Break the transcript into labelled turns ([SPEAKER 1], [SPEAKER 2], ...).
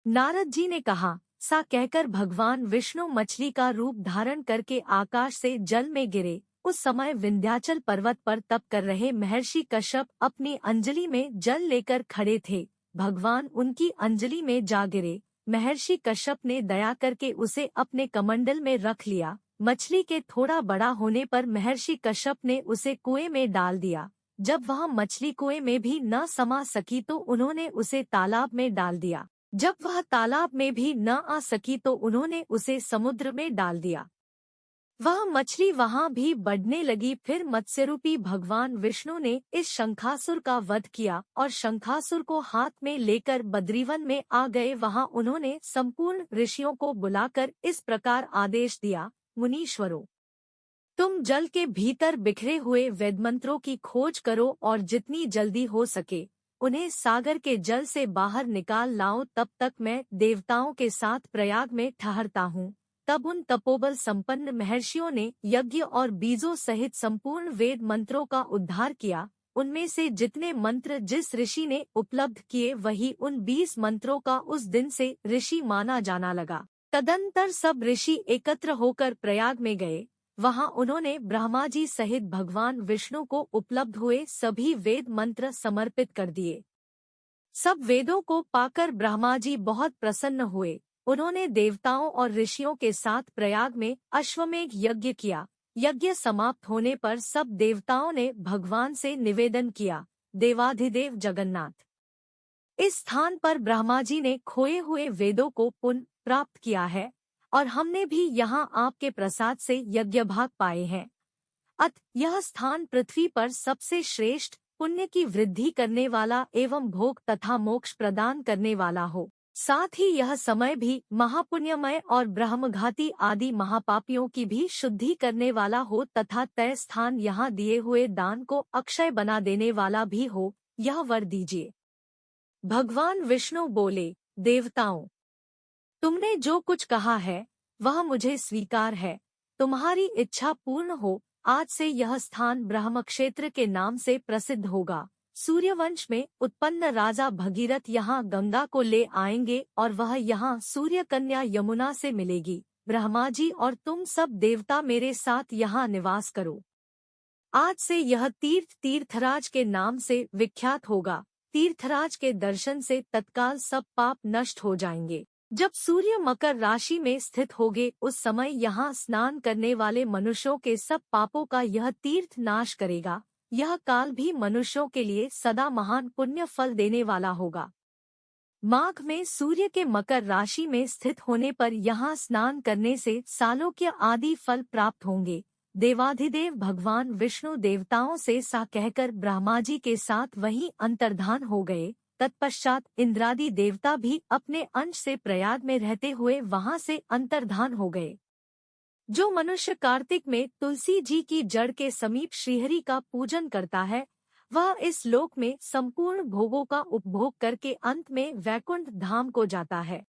[SPEAKER 1] नारद जी ने कहा, सा कहकर भगवान विष्णु मछली का रूप धारण करके आकाश से जल में गिरे। उस समय विंध्याचल पर्वत पर तप कर रहे महर्षि कश्यप अपनी अंजलि में जल लेकर खड़े थे। भगवान उनकी अंजलि में जा गिरे। महर्षि कश्यप ने दया करके उसे अपने कमंडल में रख लिया। मछली के थोड़ा बड़ा होने पर महर्षि कश्यप ने उसे कुएं में डाल दिया। जब वह मछली कुएं में भी न समा सकी तो उन्होंने उसे तालाब में डाल दिया। जब वह तालाब में भी न आ सकी तो उन्होंने उसे समुद्र में डाल दिया। वह मछली वहां भी बढ़ने लगी। फिर मत्स्यरूपी भगवान विष्णु ने इस शंखासुर का वध किया और शंखासुर को हाथ में लेकर बद्रीवन में आ गए। वहां उन्होंने संपूर्ण ऋषियों को बुलाकर इस प्रकार आदेश दिया, मुनीश्वरों, तुम जल के भीतर बिखरे हुए वेदमंत्रों की खोज करो और जितनी जल्दी हो सके उन्हें सागर के जल से बाहर निकाल लाओ। तब तक मैं देवताओं के साथ प्रयाग में ठहरता हूँ। तब उन तपोबल संपन्न महर्षियों ने यज्ञ और बीजों सहित संपूर्ण वेद मंत्रों का उद्धार किया। उनमें से जितने मंत्र जिस ऋषि ने उपलब्ध किए वही उन 20 मंत्रों का उस दिन से ऋषि माना जाना लगा। तदंतर सब ऋषि एकत्र होकर प्रयाग में गए। वहां उन्होंने ब्रह्मा जी सहित भगवान विष्णु को उपलब्ध हुए सभी वेद मंत्र समर्पित कर दिए। सब वेदों को पाकर ब्रह्मा जी बहुत प्रसन्न हुए। उन्होंने देवताओं और ऋषियों के साथ प्रयाग में अश्वमेध यज्ञ किया। यज्ञ समाप्त होने पर सब देवताओं ने भगवान से निवेदन किया, देवाधिदेव जगन्नाथ, इस स्थान पर ब्रह्मा जी ने खोए हुए वेदों को पुनः प्राप्त किया है और हमने भी यहाँ आपके प्रसाद से यज्ञ भाग पाए हैं। अतः यह स्थान पृथ्वी पर सबसे श्रेष्ठ, पुण्य की वृद्धि करने वाला एवं भोग तथा मोक्ष प्रदान करने वाला हो। साथ ही यह समय भी महापुण्यमय और ब्रह्मघाती आदि महापापियों की भी शुद्धि करने वाला हो तथा तय स्थान यहाँ दिए हुए दान को अक्षय बना देने वाला भी हो, यह वर दीजिए। भगवान विष्णु बोले, देवताओं, तुमने जो कुछ कहा है वह मुझे स्वीकार है। तुम्हारी इच्छा पूर्ण हो। आज से यह स्थान ब्रह्मक्षेत्र के नाम से प्रसिद्ध होगा। सूर्यवंश में उत्पन्न राजा भगीरथ यहाँ गंगा को ले आएंगे और वह यहाँ सूर्य कन्या यमुना से मिलेगी। ब्रह्मा जी और तुम सब देवता मेरे साथ यहाँ निवास करो। आज से यह तीर्थ तीर्थराज के नाम से विख्यात होगा। तीर्थराज के दर्शन से तत्काल सब पाप नष्ट हो जाएंगे। जब सूर्य मकर राशि में स्थित होगे उस समय यहाँ स्नान करने वाले मनुष्यों के सब पापों का यह तीर्थ नाश करेगा। यह काल भी मनुष्यों के लिए सदा महान पुण्य फल देने वाला होगा। माघ में सूर्य के मकर राशि में स्थित होने पर यहाँ स्नान करने से सालोक्य आदि फल प्राप्त होंगे। देवाधिदेव भगवान विष्णु देवताओं से सा कहकर ब्रह्मा जी के साथ वहीं अंतर्धान हो गए। तत्पश्चात इंद्रादि देवता भी अपने अंश से प्रयाग में रहते हुए वहां से अंतर्धान हो गए। जो मनुष्य कार्तिक में तुलसी जी की जड़ के समीप श्रीहरि का पूजन करता है वह इस लोक में संपूर्ण भोगों का उपभोग करके अंत में वैकुंठ धाम को जाता है।